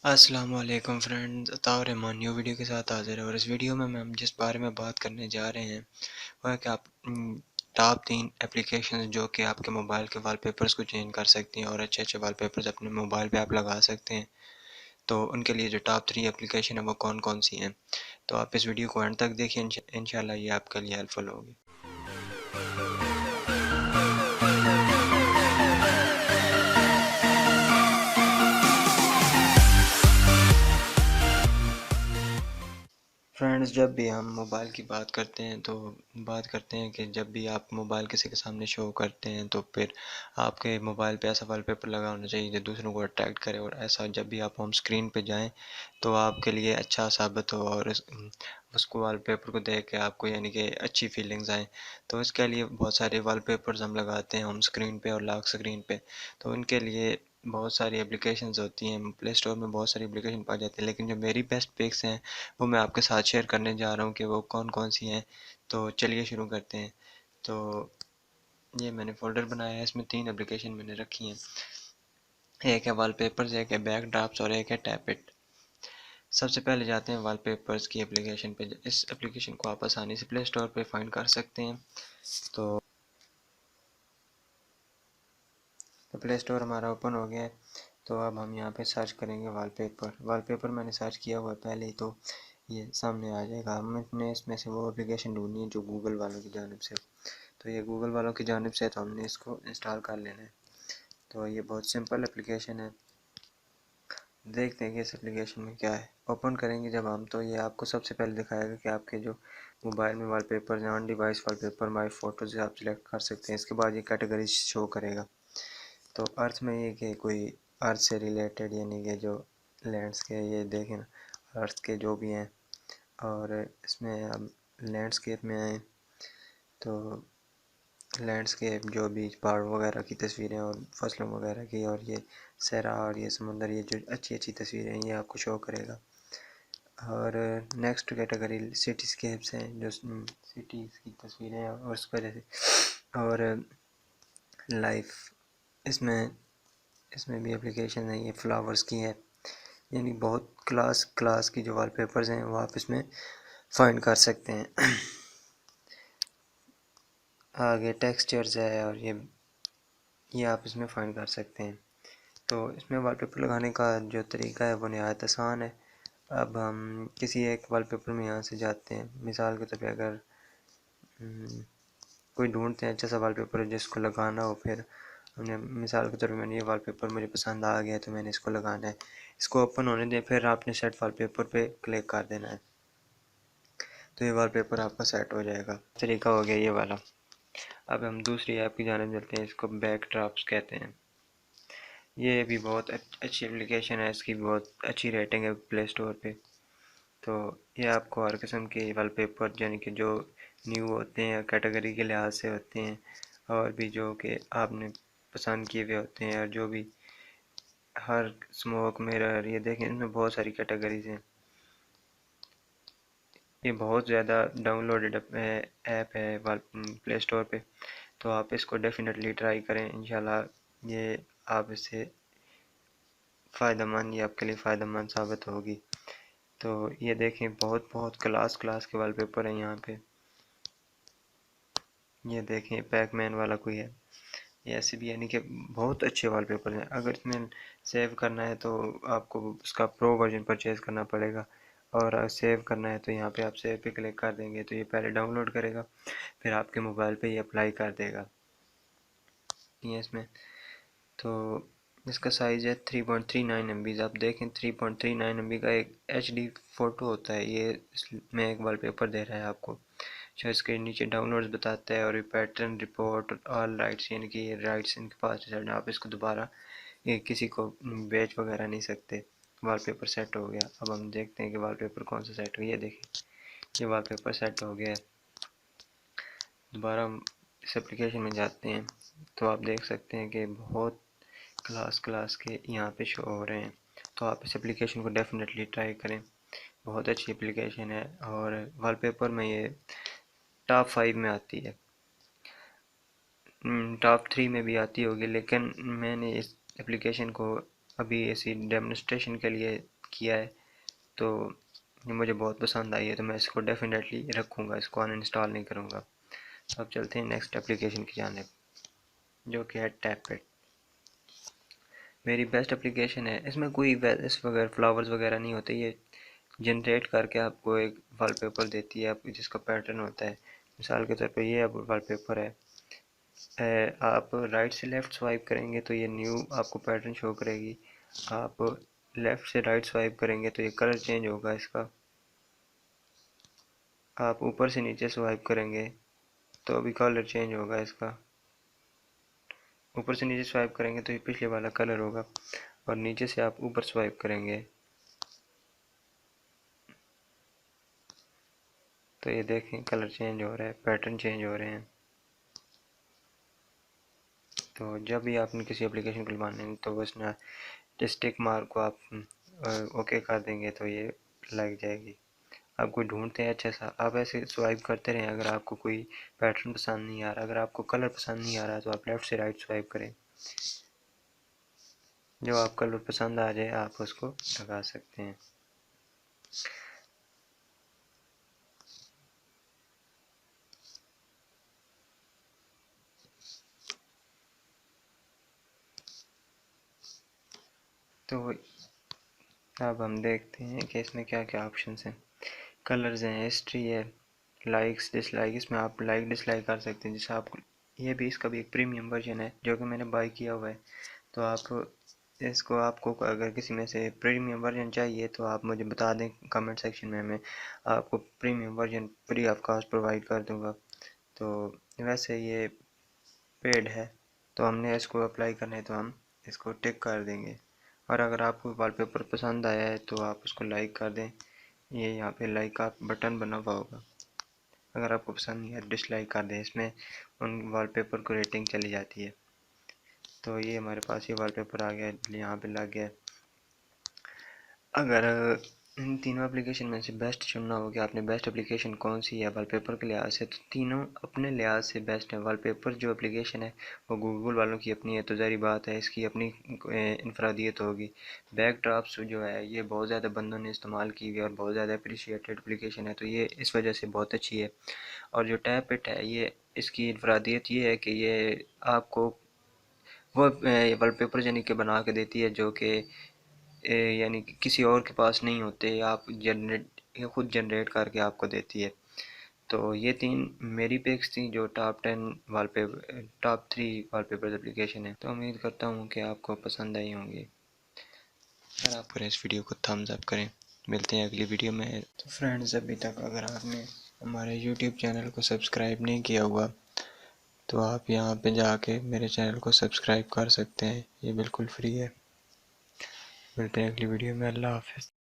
अस्सलाम वालेकुम friends, Ataur Rahman new video के साथ हाजिर है। और इस वीडियो में हम जिस बारे में बात करने जा रहे हैं वह है कि आप टॉप 3 एप्लीकेशन जो कि आपके मोबाइल के वॉलपेपर्स को चेंज कर सकती हैं और अच्छे अच्छे वॉलपेपर्स अपने मोबाइल पे आप लगा सकते हैं। तो उनके लिए जो टॉप 3 एप्लीकेशन है वो कौन कौन सी हैं, तो आप इस वीडियो को एंड तक देखिए। इंशाल्लाह ये आपके लिए हेल्पफुल होगी। फ्रेंड्स, जब भी हम मोबाइल की बात करते हैं तो बात करते हैं कि जब भी आप मोबाइल किसी के सामने शो करते हैं तो फिर आपके मोबाइल पे ऐसा वॉलपेपर लगा होना चाहिए जो दूसरों को अट्रैक्ट करे, और ऐसा जब भी आप होम स्क्रीन पे जाएं तो आपके लिए अच्छा साबित हो और उसको वॉलपेपर को देख के आपको यानी कि अच्छी फीलिंग्स आए। तो इसके लिए बहुत सारे वॉलपेपर्स हम लगाते हैं होम स्क्रीन पे और लॉक स्क्रीन पे। तो उनके लिए बहुत सारी एप्लीकेशंस होती हैं, प्ले स्टोर में बहुत सारी एप्लीकेशन पाई जाती है, लेकिन जो मेरी बेस्ट पिक्स हैं वो मैं आपके साथ शेयर करने जा रहा हूँ कि वो कौन कौन सी हैं। तो चलिए शुरू करते हैं। तो ये मैंने फ़ोल्डर बनाया है, इसमें 3 एप्लीकेशन मैंने रखी हैं। एक है वॉलपेपर्स, एक है बैकड्रॉप्स और एक है टैप इट। सबसे पहले जाते हैं वॉलपेपर्स की एप्लीकेशन पे। इस एप्लीकेशन को आप आसानी से प्ले स्टोर पे फाइंड कर सकते हैं। तो प्ले स्टोर हमारा ओपन हो गया है। तो अब हम यहाँ पे सर्च करेंगे वॉलपेपर। वॉलपेपर मैंने सर्च किया हुआ है पहले ही, तो ये सामने आ जाएगा। हमने इसमें से वो एप्लीकेशन ढूंढनी है जो गूगल वालों की जानिब से। तो ये गूगल वालों की जानिब से, तो हमने इसको इंस्टॉल कर लेना है। तो ये बहुत सिंपल एप्लीकेशन है। देखते हैं कि इस एप्लीकेशन में क्या है। ओपन करेंगे जब हम, तो ये आपको सबसे पहले दिखाएगा कि आपके जो मोबाइल में वॉलपेपर हैं, on device wallpaper, my photos आप सिलेक्ट कर सकते हैं। इसके बाद ये कैटेगरी शो करेगा। तो अर्थ में ये कि कोई अर्थ से रिलेटेड, यानी कि जो लैंड्स के, ये देखें ना, अर्थ के जो भी हैं। और इसमें अब लैंडस्केप में आए तो लैंडस्केप जो भी पहाड़ वगैरह की तस्वीरें और फसलों वगैरह की, और ये सहरा और ये समुंदर, ये जो अच्छी अच्छी तस्वीरें हैं ये आपको शो करेगा। और नेक्स्ट कैटेगरी सिटीस्केप्स हैं, जो सिटीज़ की तस्वीरें हैं और उस वजह से। और लाइफ, इसमें इसमें भी एप्लीकेशन है, ये फ्लावर्स की है। यानी बहुत क्लास क्लास की जो वॉलपेपर्स हैं वो आप इसमें फाइंड कर सकते हैं। आगे टेक्सचर्स है, और ये आप इसमें फाइंड कर सकते हैं। तो इसमें वॉलपेपर लगाने का जो तरीका है वो नहायत आसान है। अब हम किसी एक वॉलपेपर में यहाँ से जाते हैं। मिसाल के तौर पे अगर कोई ढूंढते हैं अच्छा सा वॉलपेपर जिसको लगाना हो, फिर हमने मिसाल के तौर पे मैंने ये वॉलपेपर मुझे पसंद आ गया तो मैंने इसको लगाना है। इसको ओपन होने दें, फिर आपने सेट वॉलपेपर पे क्लिक कर देना है, तो ये वॉलपेपर आपका सेट हो जाएगा। तरीका हो गया ये वाला। अब हम दूसरी ऐप की जानिब चलते हैं, इसको बैकड्रॉप्स कहते हैं। ये भी बहुत अच्छी एप्लीकेशन है, इसकी बहुत अच्छी रेटिंग है प्ले स्टोर पे। तो ये आपको हर किस्म के वॉलपेपर, यानी कि जो न्यू होते हैं, कैटेगरी के लिहाज से होते हैं, और भी जो कि आपने पसंद किए हुए होते हैं, और जो भी हर स्मोक मिरर, ये देखें इसमें बहुत सारी कैटेगरीज हैं। ये बहुत ज़्यादा डाउनलोडेड ऐप है प्ले स्टोर पे। तो आप इसको डेफिनेटली ट्राई करें, इंशाल्लाह ये आप इससे फ़ायदेमंद, ये आपके लिए फ़ायदेमंद साबित होगी। तो ये देखें बहुत बहुत क्लास क्लास के वॉलपेपर हैं यहाँ पे। ये देखें पैकमैन वाला कोई है, ये ऐसे भी, यानी कि बहुत अच्छे वॉलपेपर हैं। अगर इसमें सेव करना है तो आपको उसका प्रो वर्जन परचेज़ करना पड़ेगा, और सेव करना है तो यहाँ पे आप सेव पे क्लिक कर देंगे तो ये पहले डाउनलोड करेगा, फिर आपके मोबाइल पे ये अप्लाई कर देगा। ये इसमें तो इसका साइज़ है 3.39 MB। आप देखें 3.39 MB का एक HD फ़ोटो होता है। ये इसमें एक वॉलपेपर दे रहा है आपको, जो इसके नीचे डाउनलोड्स बताता है, और ये पैटर्न रिपोर्ट ऑल राइट्स, यानी कि ये राइट्स इनके पास है, आप इसको दोबारा ये किसी को बेच वगैरह नहीं सकते। वॉलपेपर सेट हो गया। अब हम देखते हैं कि वॉलपेपर कौन सा सेट हो गया। ये देखिए ये वॉलपेपर सेट हो गया है। दोबारा हम इस एप्लीकेशन में जाते हैं तो आप देख सकते हैं कि बहुत क्लास क्लास के यहाँ पे शो हो रहे हैं। तो आप इस एप्लीकेशन को डेफिनेटली ट्राई करें, बहुत अच्छी एप्लीकेशन है। और वॉलपेपर में ये टॉप 5 में आती है, टॉप 3 में भी आती होगी, लेकिन मैंने इस एप्लीकेशन को अभी ऐसी डेमोन्स्ट्रेशन के लिए किया है, तो ये मुझे बहुत पसंद आई है, तो मैं इसको डेफिनेटली रखूँगा, इसको अनइंस्टॉल नहीं करूँगा। अब चलते हैं नेक्स्ट एप्लीकेशन की जानिब, जो कि है टैपलेट। मेरी बेस्ट एप्लीकेशन है, इसमें कोई वेल्स वगैरह फ्लावर्स वगैरह नहीं होते, ये जनरेट करके आपको एक वॉलपेपर देती है आपको, जिसका पैटर्न होता है। मिसाल के तौर पे ये अब वॉलपेपर है, आप राइट से लेफ़्ट स्वाइप करेंगे तो ये न्यू आपको पैटर्न शो करेगी। आप लेफ़्ट से राइट स्वाइप करेंगे तो ये कलर चेंज होगा इसका। आप ऊपर से नीचे स्वाइप करेंगे तो अभी कलर चेंज होगा इसका। ऊपर से नीचे स्वाइप करेंगे तो ये पिछले वाला कलर होगा, और नीचे से आप ऊपर स्वाइप करेंगे तो ये देखें कलर चेंज हो रहा है, पैटर्न चेंज हो रहे हैं। तो जब भी आपने किसी एप्लीकेशन को खुलवाना है तो बस ना टिक मार्क को आप ओके कर देंगे तो ये लग जाएगी। आप कोई ढूंढते हैं अच्छा सा, आप ऐसे स्वाइप करते रहें। अगर आपको कोई पैटर्न पसंद नहीं आ रहा, अगर आपको कलर पसंद नहीं आ रहा, तो आप लेफ़्ट से राइट स्वाइप करें, जो आप कलर पसंद आ जाए आप उसको लगा सकते हैं। तो अब हम देखते हैं कि इसमें क्या क्या ऑप्शंस हैं। कलर्स हैं, हिस्ट्री है, लाइक्स डिसलाइक, इसमें आप लाइक डिसलाइक कर सकते हैं। जैसे आपको ये भी, इसका भी एक प्रीमियम वर्जन है जो कि मैंने बाय किया हुआ है। तो आप इसको, आपको अगर किसी में से प्रीमियम वर्जन चाहिए तो आप मुझे बता दें कमेंट सेक्शन में, मैं आपको premium version free of cost provide कर दूंगा। तो वैसे ये पेड है, तो हमने इसको अप्लाई करना है तो हम इसको टिक कर देंगे। और अगर आपको वॉलपेपर पसंद आया है तो आप उसको लाइक कर दें, ये यहाँ पे लाइक का बटन बना हुआ होगा। अगर आपको पसंद नहीं है डिसलाइक कर दें, इसमें उन वॉलपेपर को रेटिंग चली जाती है। तो ये हमारे पास ये वॉलपेपर आ गया, यहाँ पे लग गया। अगर इन तीनों एप्लीकेशन में से बेस्ट चुनना हो कि आपने बेस्ट एप्लीकेशन कौन सी है वॉलपेपर के लिहाज से, तो तीनों अपने लिहाज से बेस्ट है। वॉलपेपर जो एप्लीकेशन है वो गूगल वालों की अपनी है, तो ज़ाहिर बात है इसकी अपनी इनफरादियत होगी। बैकड्रॉप्स जो है ये बहुत ज़्यादा बंदों ने इस्तेमाल की हुई है और बहुत ज़्यादा अप्रिशिएटेड एप्लीकेशन है, तो ये इस वजह से बहुत अच्छी है। और जो टैप इट है, ये इसकी इनफरादियत ये है कि ये आपको वो वॉलपेपर यानी कि बना के देती है जो कि यानी कि किसी और के पास नहीं होते, आप जनरेट, ये खुद जनरेट करके आपको देती है। तो ये तीन मेरी पिक्स थी जो टॉप 3 वॉलपेपर एप्लीकेशन है। तो उम्मीद करता हूँ कि आपको पसंद आई होंगी। अगर आपको इस वीडियो को थम्स अप करें। मिलते हैं अगली वीडियो में। तो फ्रेंड्स, अभी तक अगर आपने हमारे यूट्यूब चैनल को सब्सक्राइब नहीं किया हुआ तो आप यहाँ पे जाके मेरे चैनल को सब्सक्राइब कर सकते हैं, ये बिल्कुल फ्री है। मिलते हैं अगली वीडियो में। अल्लाह हाफ़िज़।